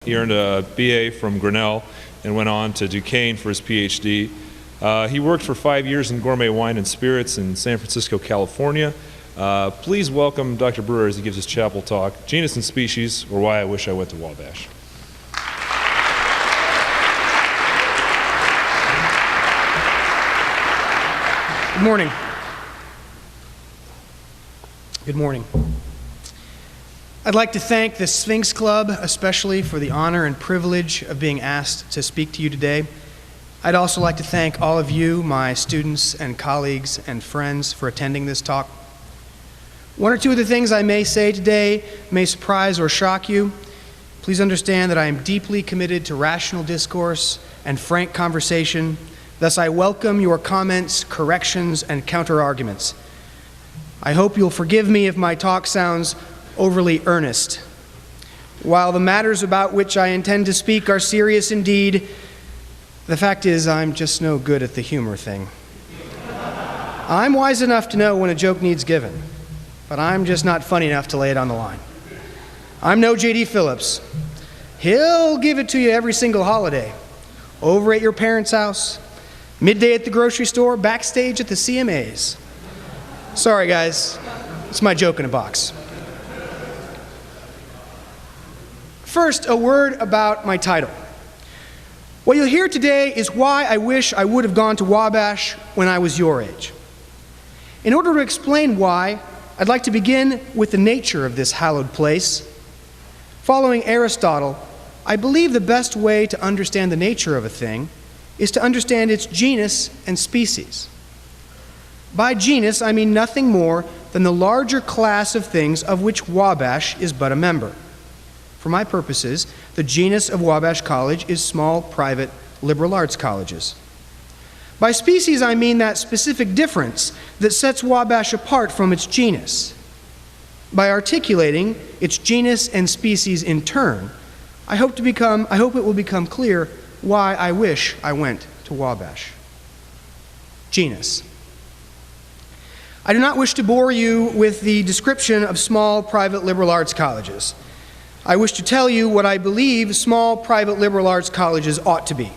He earned a BA from Grinnell and went on to Duquesne for his PhD. He worked for 5 years in gourmet wine and spirits in San Francisco, California. Please welcome Dr. Brouwer as he gives his chapel talk, Genus and Species, or Why I Wish I Went to Wabash. Good morning. Good morning. I'd like to thank the Sphinx Club, especially for the honor and privilege of being asked to speak to you today. I'd also like to thank all of you, my students and colleagues and friends, for attending this talk. One or two of the things I may say today may surprise or shock you. Please understand that I am deeply committed to rational discourse and frank conversation. Thus, I welcome your comments, corrections, and counter-arguments. I hope you'll forgive me if my talk sounds overly earnest. While the matters about which I intend to speak are serious indeed, the fact is I'm just no good at the humor thing. I'm wise enough to know when a joke needs giving, but I'm just not funny enough to lay it on the line. I'm no J.D. Phillips. He'll give it to you every single holiday. Over at your parents' house, midday at the grocery store, backstage at the CMAs. Sorry, guys. It's my joke in a box. First, a word about my title. What you'll hear today is why I wish I would have gone to Wabash when I was your age. In order to explain why, I'd like to begin with the nature of this hallowed place. Following Aristotle, I believe the best way to understand the nature of a thing is to understand its genus and species. By genus, I mean nothing more than the larger class of things of which Wabash is but a member. For my purposes, the genus of Wabash College is small, private, liberal arts colleges. By species, I mean that specific difference that sets Wabash apart from its genus. By articulating its genus and species in turn, I hope it will become clear why I wish I went to Wabash. Genus. I do not wish to bore you with the description of small, private liberal arts colleges. I wish to tell you what I believe small, private liberal arts colleges ought to be.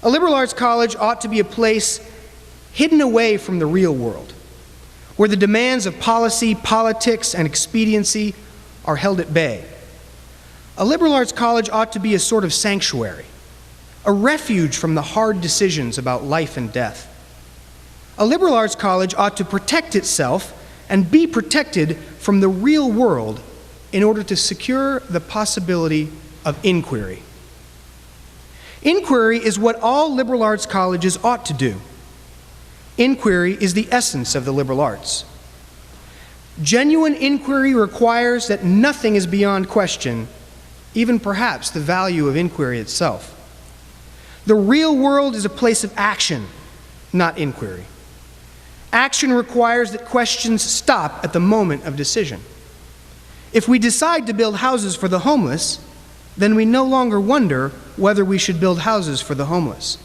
A liberal arts college ought to be a place hidden away from the real world, where the demands of policy, politics, and expediency are held at bay. A liberal arts college ought to be a sort of sanctuary, a refuge from the hard decisions about life and death. A liberal arts college ought to protect itself and be protected from the real world in order to secure the possibility of inquiry. Inquiry is what all liberal arts colleges ought to do. Inquiry is the essence of the liberal arts. Genuine inquiry requires that nothing is beyond question, even perhaps the value of inquiry itself. The real world is a place of action, not inquiry. Action requires that questions stop at the moment of decision. If we decide to build houses for the homeless, then we no longer wonder whether we should build houses for the homeless.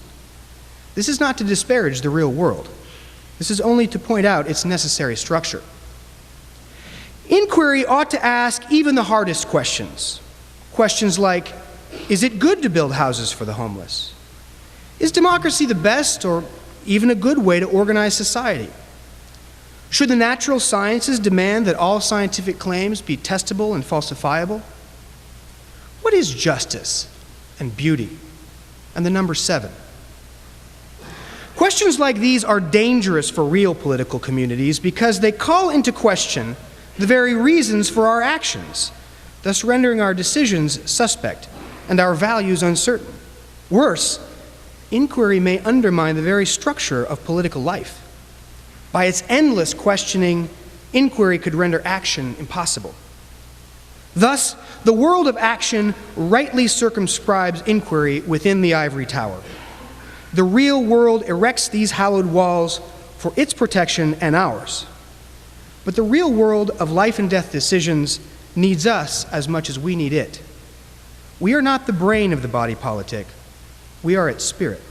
This is not to disparage the real world. This is only to point out its necessary structure. Inquiry ought to ask even the hardest questions. Questions like, is it good to build houses for the homeless? Is democracy the best or even a good way to organize society? Should the natural sciences demand that all scientific claims be testable and falsifiable? What is justice and beauty and the number 7? Questions like these are dangerous for real political communities because they call into question the very reasons for our actions, thus rendering our decisions suspect and our values uncertain. Worse, inquiry may undermine the very structure of political life. By its endless questioning, inquiry could render action impossible. Thus, the world of action rightly circumscribes inquiry within the ivory tower. The real world erects these hallowed walls for its protection and ours. But the real world of life and death decisions needs us as much as we need it. We are not the brain of the body politic. We are its spirit.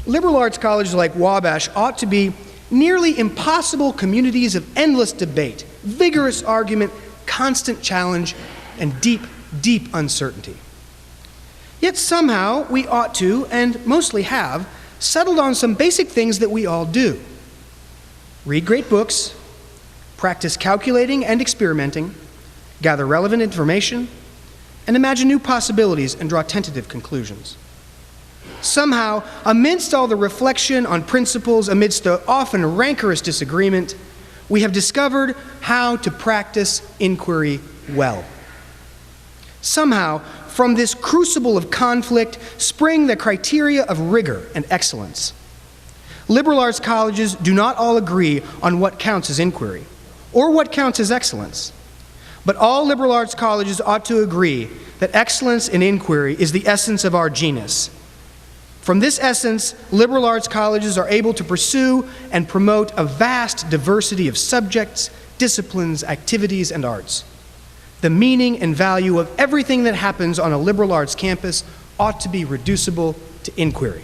Liberal arts colleges like Wabash ought to be nearly impossible communities of endless debate, vigorous argument, constant challenge and deep, deep uncertainty. Yet somehow we ought to, and mostly have, settled on some basic things that we all do. Read great books, practice calculating and experimenting, gather relevant information, and imagine new possibilities and draw tentative conclusions. Somehow, amidst all the reflection on principles, amidst the often rancorous disagreement, we have discovered how to practice inquiry well. Somehow, from this crucible of conflict spring the criteria of rigor and excellence. Liberal arts colleges do not all agree on what counts as inquiry or what counts as excellence. But all liberal arts colleges ought to agree that excellence in inquiry is the essence of our genus. From this essence, liberal arts colleges are able to pursue and promote a vast diversity of subjects, disciplines, activities, and arts. The meaning and value of everything that happens on a liberal arts campus ought to be reducible to inquiry.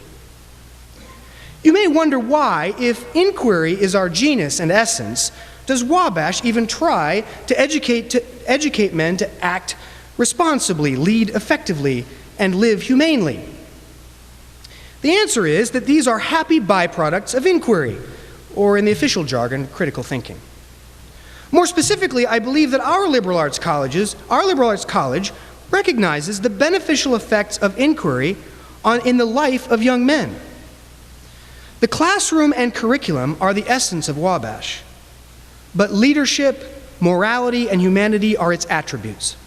You may wonder why, if inquiry is our genus and essence, does Wabash even try to educate men to act responsibly, lead effectively, and live humanely? The answer is that these are happy byproducts of inquiry, or in the official jargon, critical thinking. More specifically, I believe that our liberal arts college recognizes the beneficial effects of inquiry in the life of young men. The classroom and curriculum are the essence of Wabash, but leadership, morality, and humanity are its attributes.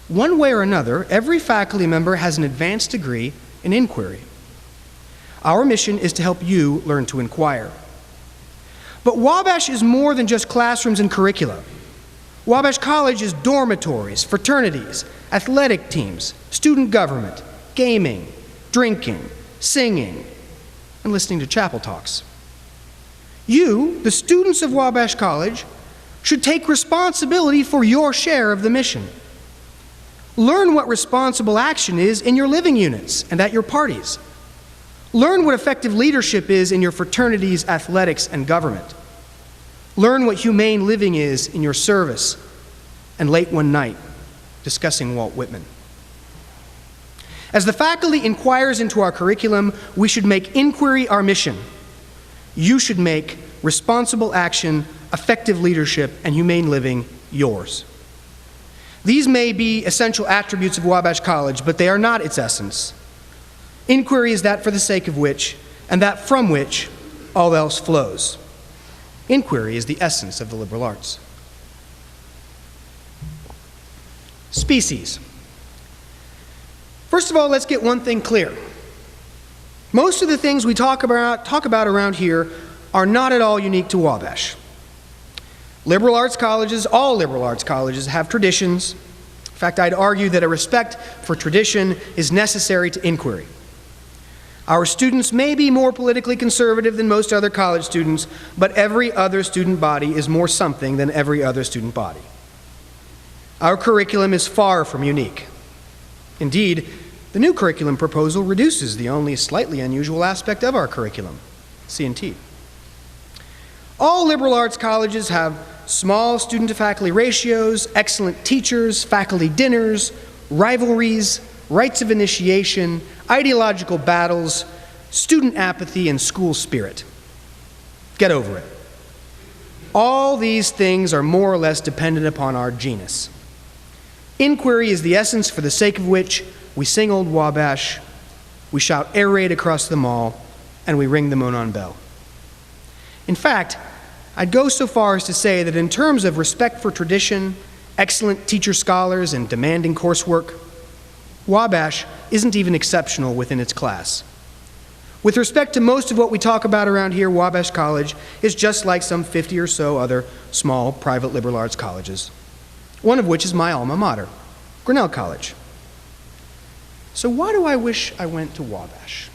One way or another, every faculty member has an advanced degree in inquiry. Our mission is to help you learn to inquire. But Wabash is more than just classrooms and curricula. Wabash College is dormitories, fraternities, athletic teams, student government, gaming, drinking, singing, and listening to chapel talks. You, the students of Wabash College, should take responsibility for your share of the mission. Learn what responsible action is in your living units and at your parties. Learn what effective leadership is in your fraternities, athletics, and government. Learn what humane living is in your service and late one night discussing Walt Whitman. As the faculty inquires into our curriculum, we should make inquiry our mission. You should make responsible action, effective leadership, and humane living yours. These may be essential attributes of Wabash College, but they are not its essence. Inquiry is that for the sake of which, and that from which, all else flows. Inquiry is the essence of the liberal arts. Species. First of all, let's get one thing clear. Most of the things we talk about around here are not at all unique to Wabash. Liberal arts colleges, all liberal arts colleges, have traditions. In fact, I'd argue that a respect for tradition is necessary to inquiry. Our students may be more politically conservative than most other college students, but every other student body is more something than every other student body. Our curriculum is far from unique. Indeed, the new curriculum proposal reduces the only slightly unusual aspect of our curriculum, C&T. All liberal arts colleges have small student-to-faculty ratios, excellent teachers, faculty dinners, rivalries, rites of initiation, ideological battles, student apathy, and school spirit. Get over it. All these things are more or less dependent upon our genus. Inquiry is the essence for the sake of which we sing Old Wabash, we shout air raid across the mall, and we ring the Monon bell. In fact, I'd go so far as to say that in terms of respect for tradition, excellent teacher scholars, and demanding coursework, Wabash isn't even exceptional within its class. With respect to most of what we talk about around here, Wabash College is just like some 50 or so other small private liberal arts colleges, one of which is my alma mater, Grinnell College. So why do I wish I went to Wabash?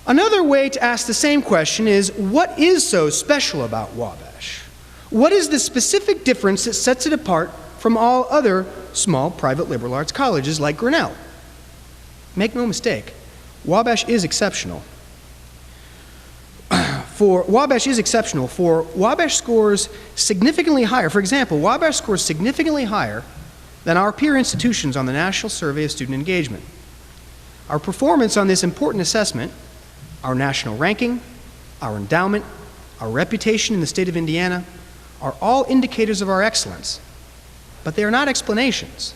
Another way to ask the same question is, what is so special about Wabash? What is the specific difference that sets it apart from all other small private liberal arts colleges like Grinnell? Make no mistake, Wabash is exceptional. For Wabash is exceptional. For Wabash scores significantly higher. For example, Wabash scores significantly higher than our peer institutions on the National Survey of Student Engagement. Our performance on this important assessment, our national ranking, our endowment, our reputation in the state of Indiana, are all indicators of our excellence, but they are not explanations.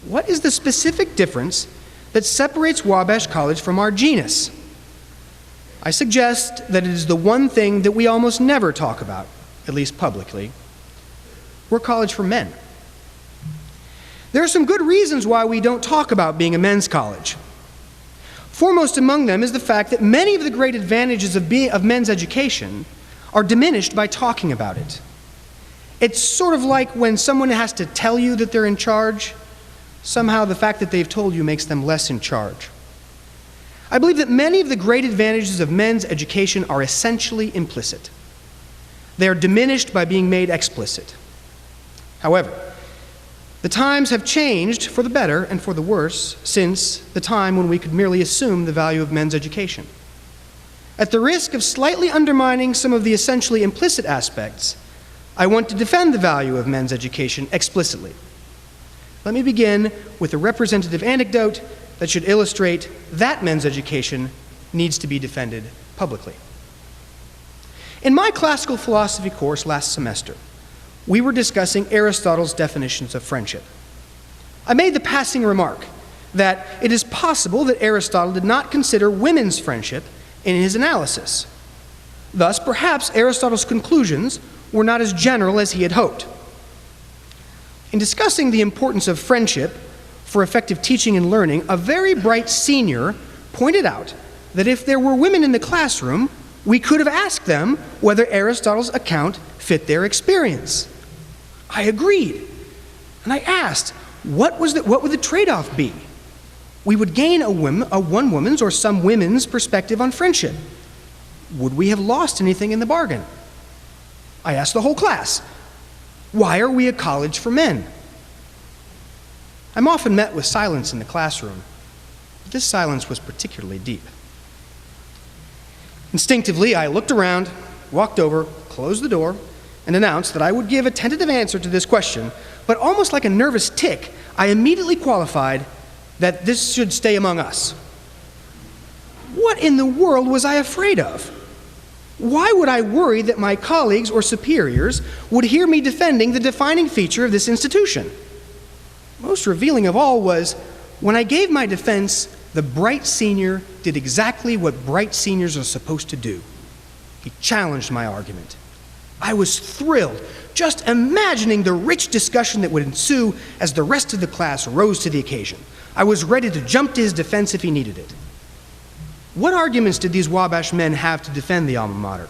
What is the specific difference that separates Wabash College from our genus? I suggest that it is the one thing that we almost never talk about, at least publicly. We're a college for men. There are some good reasons why we don't talk about being a men's college. Foremost among them is the fact that many of the great advantages of men's education are diminished by talking about it. It's sort of like when someone has to tell you that they're in charge. Somehow the fact that they've told you makes them less in charge. I believe that many of the great advantages of men's education are essentially implicit. They are diminished by being made explicit. However, the times have changed for the better and for the worse since the time when we could merely assume the value of men's education. At the risk of slightly undermining some of the essentially implicit aspects, I want to defend the value of men's education explicitly. Let me begin with a representative anecdote that should illustrate that men's education needs to be defended publicly. In my classical philosophy course last semester, we were discussing Aristotle's definitions of friendship. I made the passing remark that it is possible that Aristotle did not consider women's friendship in his analysis. Thus, perhaps Aristotle's conclusions were not as general as he had hoped. In discussing the importance of friendship for effective teaching and learning, a very bright senior pointed out that if there were women in the classroom, we could have asked them whether Aristotle's account fit their experience. I agreed, and I asked, what would the trade-off be? We would gain a one woman's or some women's perspective on friendship. Would we have lost anything in the bargain? I asked the whole class, why are we a college for men? I'm often met with silence in the classroom, but this silence was particularly deep. Instinctively, I looked around, walked over, closed the door, and announced that I would give a tentative answer to this question, but almost like a nervous tick, I immediately qualified that this should stay among us. What in the world was I afraid of? Why would I worry that my colleagues or superiors would hear me defending the defining feature of this institution? Most revealing of all was, when I gave my defense, the bright senior did exactly what bright seniors are supposed to do. He challenged my argument. I was thrilled, just imagining the rich discussion that would ensue as the rest of the class rose to the occasion. I was ready to jump to his defense if he needed it. What arguments did these Wabash men have to defend the alma mater?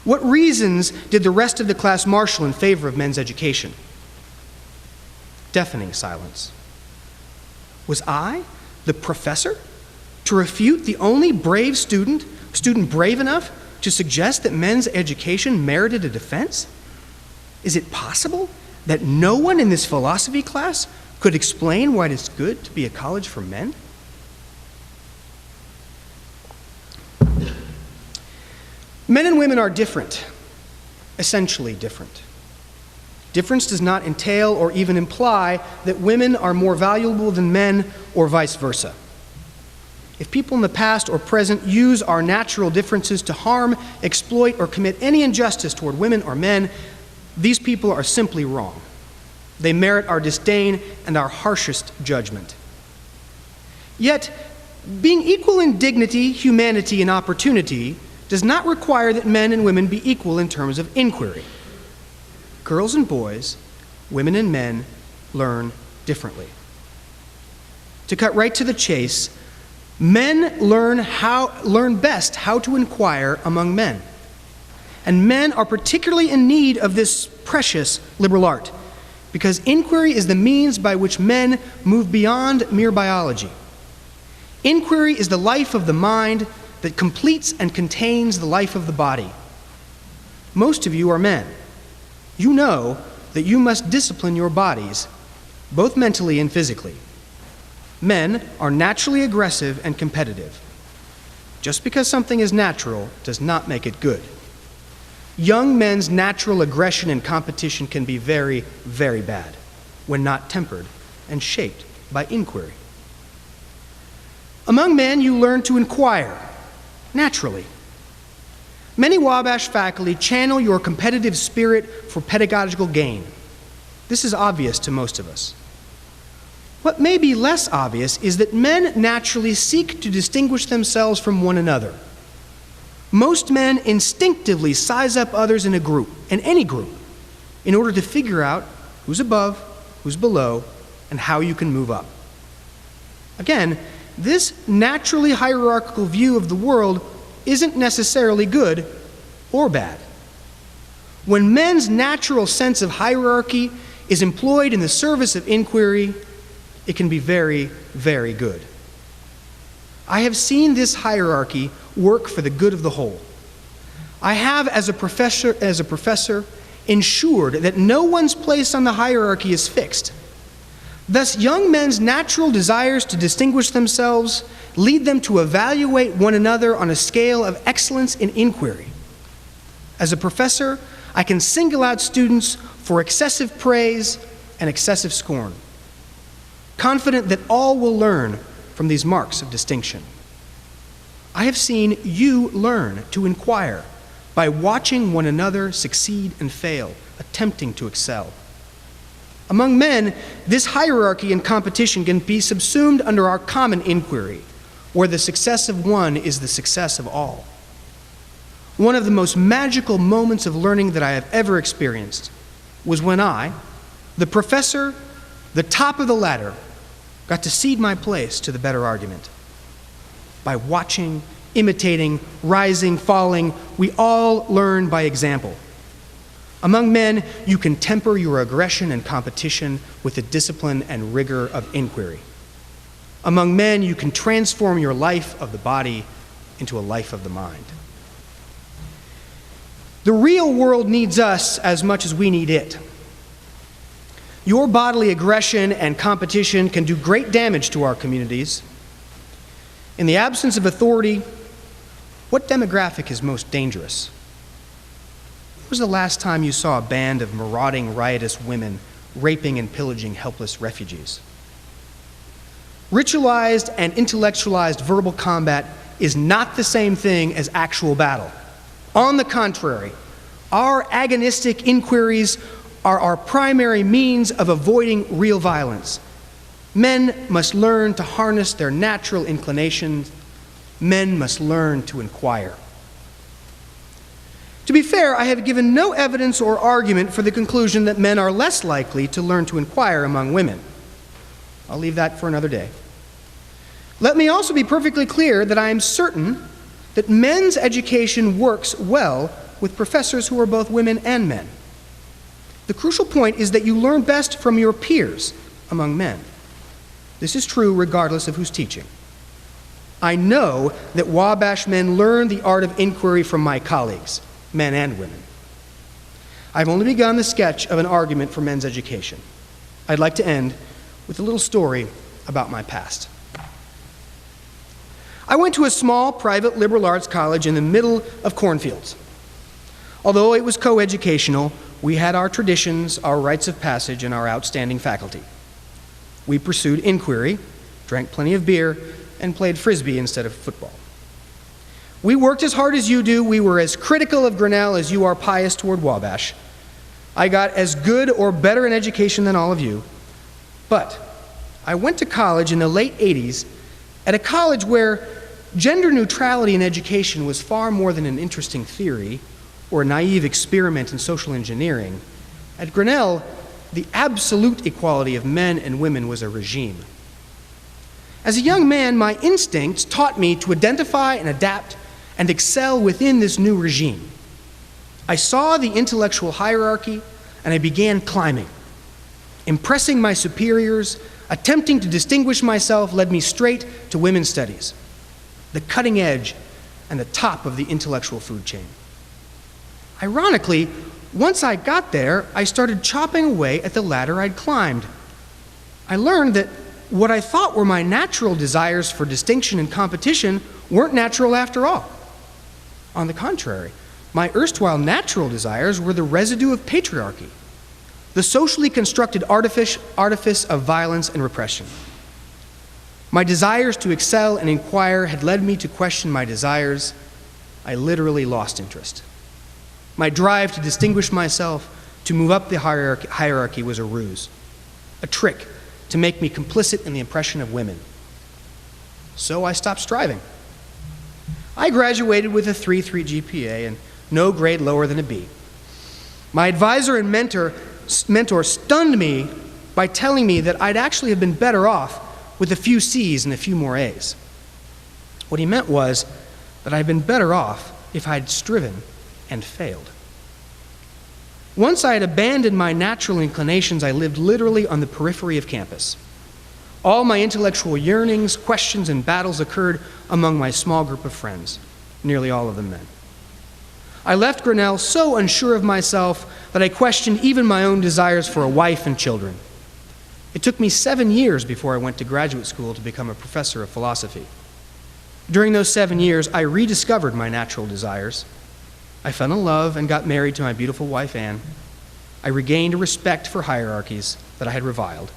What reasons did the rest of the class marshal in favor of men's education? Deafening silence. Was I, the professor, to refute the only brave student brave enough to suggest that men's education merited a defense? Is it possible that no one in this philosophy class could explain why it's good to be a college for men? Men and women are different, essentially different. Difference does not entail or even imply that women are more valuable than men or vice versa. If people in the past or present use our natural differences to harm, exploit, or commit any injustice toward women or men, these people are simply wrong. They merit our disdain and our harshest judgment. Yet, being equal in dignity, humanity, and opportunity does not require that men and women be equal in terms of inquiry. Girls and boys, women and men, learn differently. To cut right to the chase, men learn best how to inquire among men. And men are particularly in need of this precious liberal art, because inquiry is the means by which men move beyond mere biology. Inquiry is the life of the mind that completes and contains the life of the body. Most of you are men. You know that you must discipline your bodies, both mentally and physically. Men are naturally aggressive and competitive. Just because something is natural does not make it good. Young men's natural aggression and competition can be very, very bad when not tempered and shaped by inquiry. Among men, you learn to inquire, naturally. Many Wabash faculty channel your competitive spirit for pedagogical gain. This is obvious to most of us. What may be less obvious is that men naturally seek to distinguish themselves from one another. Most men instinctively size up others in a group, in any group, in order to figure out who's above, who's below, and how you can move up. Again, this naturally hierarchical view of the world isn't necessarily good or bad. When men's natural sense of hierarchy is employed in the service of inquiry, it can be very, very good. I have seen this hierarchy work for the good of the whole. I have, as a professor, ensured that no one's place on the hierarchy is fixed. Thus, young men's natural desires to distinguish themselves lead them to evaluate one another on a scale of excellence in inquiry. As a professor, I can single out students for excessive praise and excessive scorn, confident that all will learn from these marks of distinction. I have seen you learn to inquire by watching one another succeed and fail, attempting to excel. Among men, this hierarchy and competition can be subsumed under our common inquiry, where the success of one is the success of all. One of the most magical moments of learning that I have ever experienced was when I, the professor, the top of the ladder, got to cede my place to the better argument. By watching, imitating, rising, falling, we all learn by example. Among men, you can temper your aggression and competition with the discipline and rigor of inquiry. Among men, you can transform your life of the body into a life of the mind. The real world needs us as much as we need it. Your bodily aggression and competition can do great damage to our communities. In the absence of authority, what demographic is most dangerous? When was the last time you saw a band of marauding, riotous women raping and pillaging helpless refugees? Ritualized and intellectualized verbal combat is not the same thing as actual battle. On the contrary, our agonistic inquiries are our primary means of avoiding real violence. Men must learn to harness their natural inclinations. Men must learn to inquire. To be fair, I have given no evidence or argument for the conclusion that men are less likely to learn to inquire among women. I'll leave that for another day. Let me also be perfectly clear that I am certain that men's education works well with professors who are both women and men. The crucial point is that you learn best from your peers among men. This is true regardless of who's teaching. I know that Wabash men learn the art of inquiry from my colleagues, men and women. I've only begun the sketch of an argument for men's education. I'd like to end with a little story about my past. I went to a small private liberal arts college in the middle of cornfields. Although it was co-educational, we had our traditions, our rites of passage, and our outstanding faculty. We pursued inquiry, drank plenty of beer, and played frisbee instead of football. We worked as hard as you do. We were as critical of Grinnell as you are pious toward Wabash. I got as good or better an education than all of you. But I went to college in the late 80s at a college where gender neutrality in education was far more than an interesting theory or a naive experiment in social engineering. At Grinnell, the absolute equality of men and women was a regime. As a young man, my instincts taught me to identify and adapt and excel within this new regime. I saw the intellectual hierarchy and I began climbing. Impressing my superiors, attempting to distinguish myself led me straight to women's studies, the cutting edge and the top of the intellectual food chain. Ironically, once I got there, I started chopping away at the ladder I'd climbed. I learned that what I thought were my natural desires for distinction and competition weren't natural after all. On the contrary, my erstwhile natural desires were the residue of patriarchy, the socially constructed artifice of violence and repression. My desires to excel and inquire had led me to question my desires. I literally lost interest. My drive to distinguish myself, to move up the hierarchy was a ruse, a trick to make me complicit in the oppression of women. So I stopped striving. I graduated with a 3.3 GPA and no grade lower than a B. My advisor and mentor stunned me by telling me that I'd actually have been better off with a few C's and a few more A's. What he meant was that I'd been better off if I'd striven and failed. Once I had abandoned my natural inclinations, I lived literally on the periphery of campus. All my intellectual yearnings, questions, and battles occurred among my small group of friends, nearly all of them men. I left Grinnell so unsure of myself that I questioned even my own desires for a wife and children. It took me 7 years before I went to graduate school to become a professor of philosophy. During those 7 years, I rediscovered my natural desires. I fell in love and got married to my beautiful wife, Anne. I regained a respect for hierarchies that I had reviled,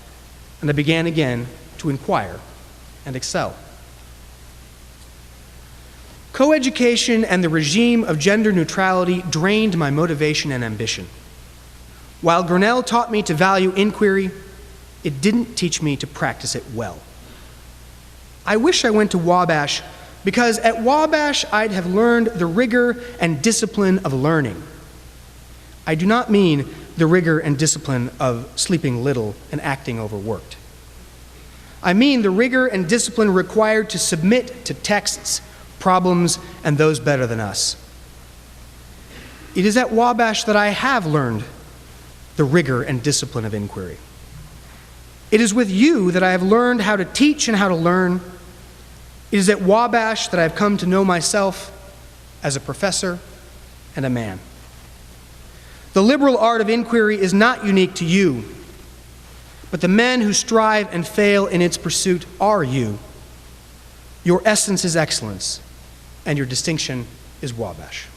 and I began again to inquire and excel. Coeducation and the regime of gender neutrality drained my motivation and ambition. While Grinnell taught me to value inquiry, it didn't teach me to practice it well. I wish I went to Wabash because at Wabash I'd have learned the rigor and discipline of learning. I do not mean the rigor and discipline of sleeping little and acting overworked. I mean the rigor and discipline required to submit to texts, problems, and those better than us. It is at Wabash that I have learned the rigor and discipline of inquiry. It is with you that I have learned how to teach and how to learn. It is at Wabash that I have come to know myself as a professor and a man. The liberal art of inquiry is not unique to you, but the men who strive and fail in its pursuit are you. Your essence is excellence, and your distinction is Wabash.